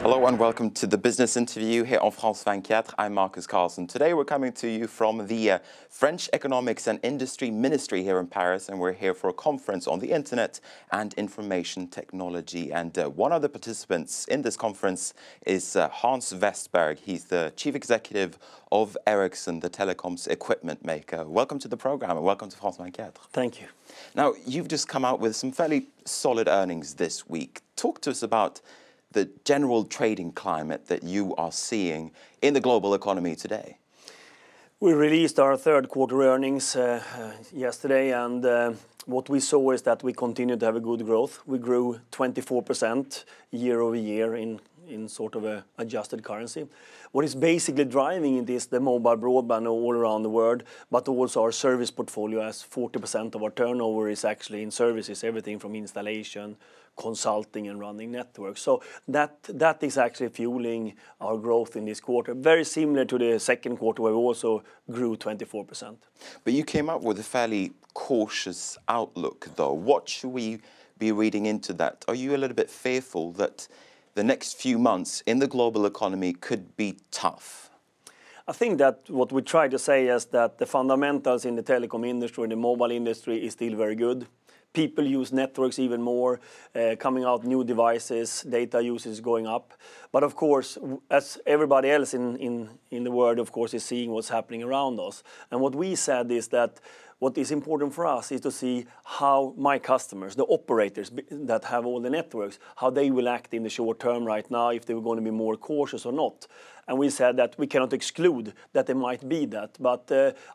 Hello and welcome to the business interview here on France 24. I'm Marcus Carlson. Today we're coming to you from the French Economics and Industry Ministry here in Paris, and we're here for a conference on the internet and information technology. And one of the participants in this conference is Hans Vestberg. He's the chief executive of Ericsson, the telecoms equipment maker. Welcome to the program and welcome to France 24. Thank you. Now, you've just come out with some fairly solid earnings this week. Talk to us about the general trading climate that you are seeing in the global economy today. We released our third quarter earnings yesterday, and what we saw is that we continue to have a good growth. We grew 24% year over year in sort of a adjusted currency. What is basically driving it is the mobile broadband all around the world, but also our service portfolio, as 40% of our turnover is actually in services, everything from installation, consulting and running networks. So that is actually fueling our growth in this quarter. Very similar to the second quarter where we also grew 24%. But you came up with a fairly cautious outlook though. What should we be reading into that? Are you a little bit fearful that the next few months in the global economy could be tough? I think that what we try to say is that the fundamentals in the telecom industry and the mobile industry is still very good. People use networks even more, coming out new devices, data usage is going up. But of course, as everybody else in the world, of course, is seeing what's happening around us. And what we said is that what is important for us is to see how my customers, the operators that have all the networks, how they will act in the short term right now, if they were going to be more cautious or not. And we said that we cannot exclude that there might be that. But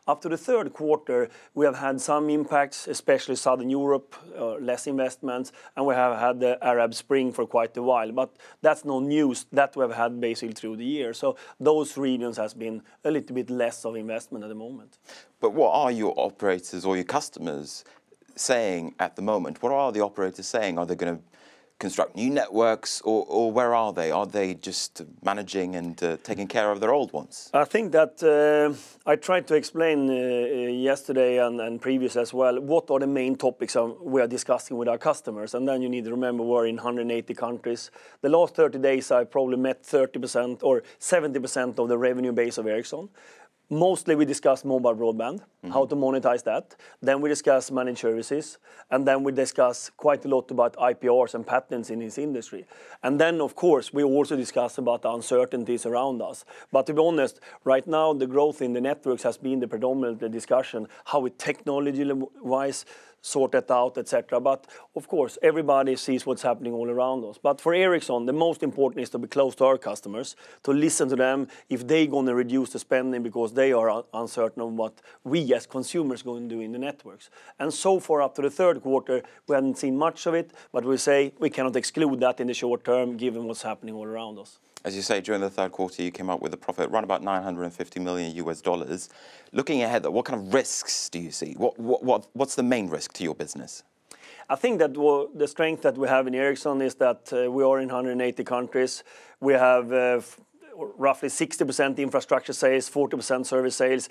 up to the third quarter, we have had some impacts, especially Southern Europe, less investments, and we have had the Arab Spring for quite a while. But that's no news that we have had basically through the year. So those regions has been a little bit less of investment at the moment. But what are your operators or your customers saying at the moment? What are the operators saying? Are they going to construct new networks, or where are they? Are they just managing and taking care of their old ones? I think that I tried to explain yesterday and previous as well, what are the main topics we are discussing with our customers. And then you need to remember we're in 180 countries. The last 30 days I probably met 30% or 70% of the revenue base of Ericsson. Mostly we discuss mobile broadband, how to monetize that. Then we discuss managed services. And then we discuss quite a lot about IPRs and patents in this industry. And then, of course, we also discuss about the uncertainties around us. But to be honest, right now the growth in the networks has been the predominant discussion, how we technology-wise sort that out, etc. But of course, everybody sees what's happening all around us. But for Ericsson, the most important is to be close to our customers, to listen to them if they're going to reduce the spending because they are uncertain of what we as consumers are going to do in the networks. And so far up to the third quarter, we haven't seen much of it, but we say we cannot exclude that in the short term given what's happening all around us. As you say, during the third quarter, you came up with a profit around about $950 million US. Looking ahead, what kind of risks do you see? What's the main risk to your business? I think that the strength that we have in Ericsson is that we are in 180 countries. We have roughly 60% infrastructure sales, 40% service sales.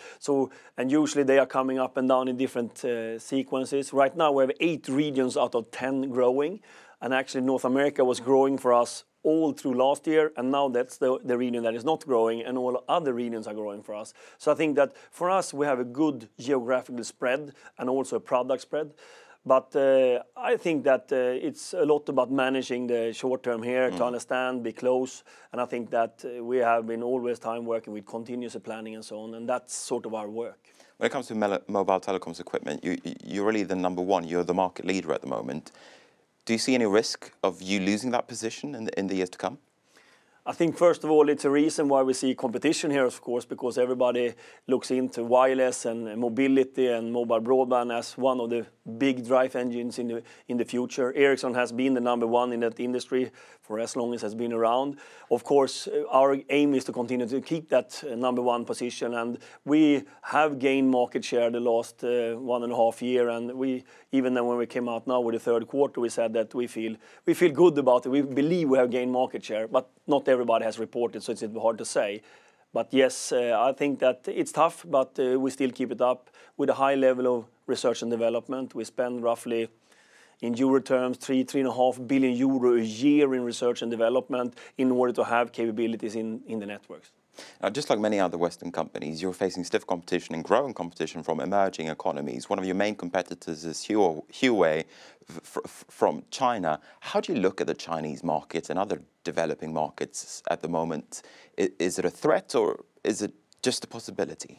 And usually they are coming up and down in different sequences. Right now we have 8 regions out of 10 growing. And actually North America was growing for us all through last year, and now that's the region that is not growing, and all other regions are growing for us. So I think that for us, we have a good geographical spread and also a product spread. But I think that it's a lot about managing the short term here to understand, be close. And I think that we have been always time working with continuous planning and so on, and that's sort of our work. When it comes to mobile telecoms equipment, you're really the number one. You're the market leader at the moment. Do you see any risk of you losing that position in the years to come? I think, first of all, it's a reason why we see competition here, of course, because everybody looks into wireless and mobility and mobile broadband as one of the big drive engines in the future. Ericsson has been the number one in that industry for as long as it has been around. Of course, our aim is to continue to keep that number one position, and we have gained market share the last 1.5 years. And we, even then when we came out now with the third quarter, we said that we feel good about it. We believe we have gained market share, but not everybody has reported, so it's hard to say. But yes, I think that it's tough, but we still keep it up with a high level of research and development. We spend roughly in euro terms, 3.5 billion euro a year in research and development in order to have capabilities in the networks. Just like many other Western companies, you're facing stiff competition and growing competition from emerging economies. One of your main competitors is Huawei from China. How do you look at the Chinese market and other developing markets at the moment? Is it a threat or is it just a possibility?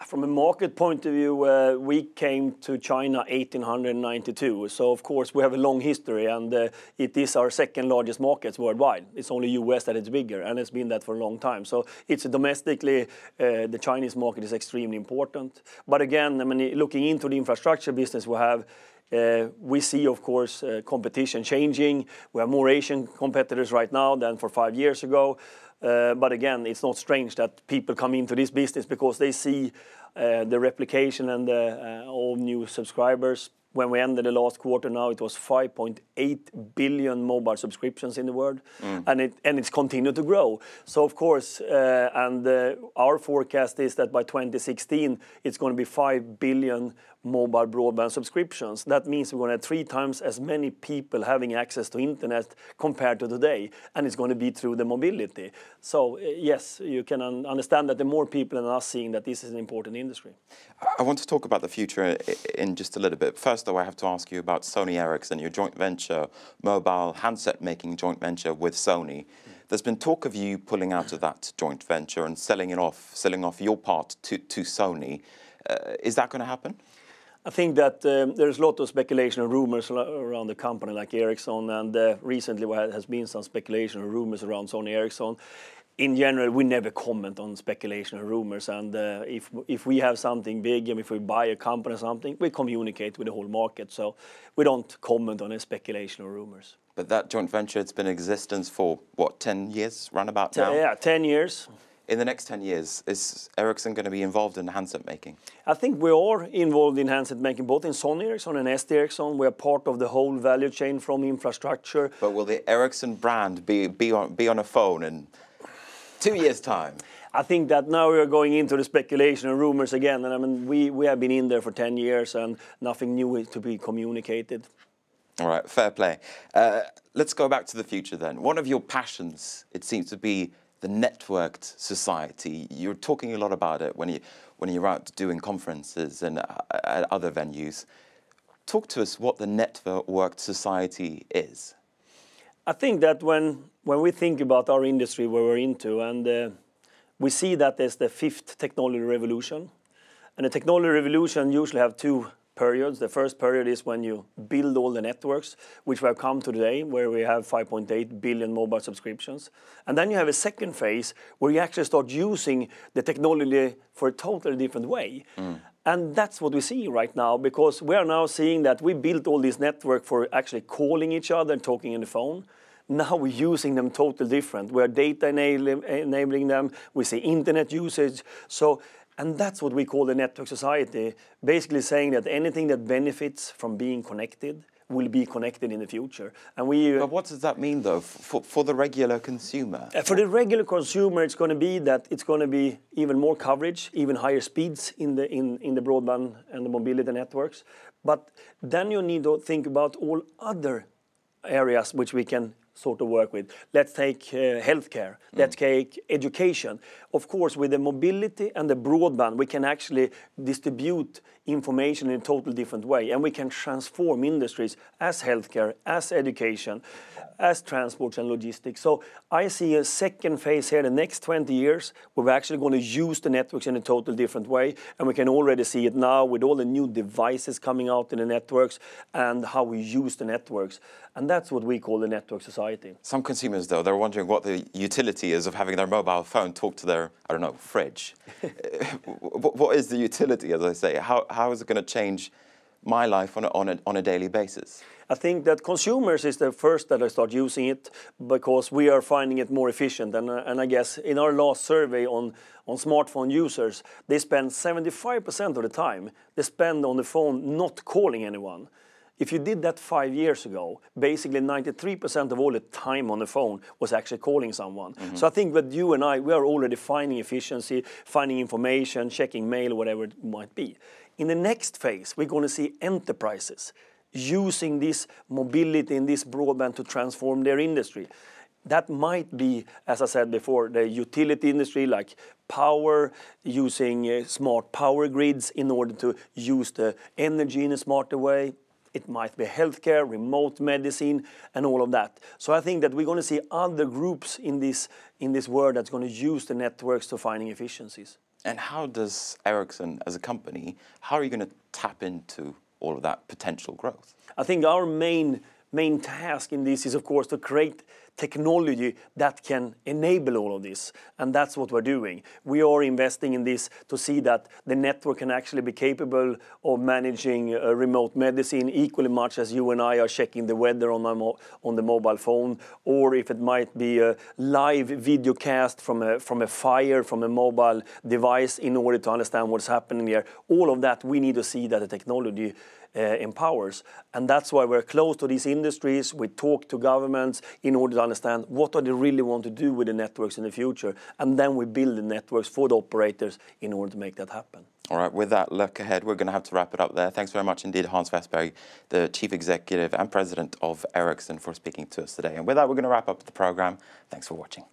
From a market point of view, we came to China 1892. So, of course, we have a long history, and it is our second largest market worldwide. It's only US that is bigger, and it's been that for a long time. So, it's domestically, the Chinese market is extremely important. But again, I mean, looking into the infrastructure business we have, we see, of course, competition changing. We have more Asian competitors right now than for 5 years ago. But again, it's not strange that people come into this business because they see the replication and all new subscribers. When we ended the last quarter now, it was 5.8 billion mobile subscriptions in the world, and it's continued to grow. So, of course, our forecast is that by 2016, it's going to be 5 billion mobile broadband subscriptions. That means we're going to have 3 times as many people having access to internet compared to today, and it's going to be through the mobility. So, yes, you can understand that the more people than us seeing that this is an important industry. I want to talk about the future in just a little bit. First, though, I have to ask you about Sony Ericsson, your joint venture, mobile handset making joint venture with Sony. There's been talk of you pulling out of that joint venture and selling off your part to Sony. Is that going to happen? I think that there's a lot of speculation and rumors around the company like Ericsson, and recently there has been some speculation and rumors around Sony Ericsson. In general, we never comment on speculation and rumors, and if we have something big and if we buy a company or something, we communicate with the whole market. So we don't comment on a speculation or rumors. But that joint venture, it's been in existence for, what, 10 years, roundabout now? Yeah, 10 years. In the next 10 years, is Ericsson going to be involved in handset making? I think we are involved in handset making, both in Sony Ericsson and ST Ericsson. We are part of the whole value chain from infrastructure. But will the Ericsson brand be on a phone in 2 years' time? I think that now we are going into the speculation and rumors again. And I mean, we have been in there for 10 years and nothing new is to be communicated. All right, fair play. Let's go back to the future then. One of your passions, it seems to be the networked society. You're talking a lot about it when you're out doing conferences and at other venues. Talk to us what the networked society is. I think that when we think about our industry, where we're into, and we see that as the 5th technology revolution. And the technology revolution usually have 2 periods. The first period is when you build all the networks, which we have come to today, where we have 5.8 billion mobile subscriptions. And then you have a second phase where you actually start using the technology for a totally different way. And that's what we see right now, because we are now seeing that we built all this network for actually calling each other and talking on the phone. Now we're using them totally different. We are data enabling them. We see internet usage. And that's what we call the network society, basically saying that anything that benefits from being connected will be connected in the future. And but what does that mean, though, for the regular consumer? For the regular consumer, it's going to be that it's going to be even more coverage, even higher speeds in the broadband and the mobility networks. But then you need to think about all other areas which we can sort of work with. Let's take healthcare. Let's take education. Of course, with the mobility and the broadband, we can actually distribute information in a totally different way, and we can transform industries as healthcare, as education, as transport and logistics. So I see a second phase here, the next 20 years, where we're actually going to use the networks in a totally different way, and we can already see it now with all the new devices coming out in the networks and how we use the networks. And that's what we call the network society. Some consumers, though, they're wondering what the utility is of having their mobile phone talk to their, I don't know, fridge. What is the utility, as I say? How is it going to change my life on a daily basis? I think that consumers is the first that I start using it because we are finding it more efficient. And I guess in our last survey on smartphone users, they spend 75% of the time they spend on the phone not calling anyone. If you did that 5 years ago, basically 93% of all the time on the phone was actually calling someone. So I think that you and I, we are already finding efficiency, finding information, checking mail, whatever it might be. In the next phase, we're going to see enterprises using this mobility and this broadband to transform their industry. That might be, as I said before, the utility industry, like power, using smart power grids in order to use the energy in a smarter way. It might be healthcare, remote medicine, and all of that. So I think that we're going to see other groups in this world that's going to use the networks to finding efficiencies. And how does Ericsson, as a company, how are you going to tap into all of that potential growth? I think our main task in this is, of course, to create technology that can enable all of this. And that's what we're doing. We are investing in this to see that the network can actually be capable of managing remote medicine equally much as you and I are checking the weather on the mobile phone, or if it might be a live video cast from a fire from a mobile device in order to understand what's happening there. All of that, we need to see that the technology empowers. And that's why we're close to these industries. We talk to governments in order to understand what do they really want to do with the networks in the future. And then we build the networks for the operators in order to make that happen. All right, with that look ahead, we're going to have to wrap it up there. Thanks very much indeed, Hans Westberg, the Chief Executive and President of Ericsson, for speaking to us today. And with that, we're going to wrap up the program. Thanks for watching.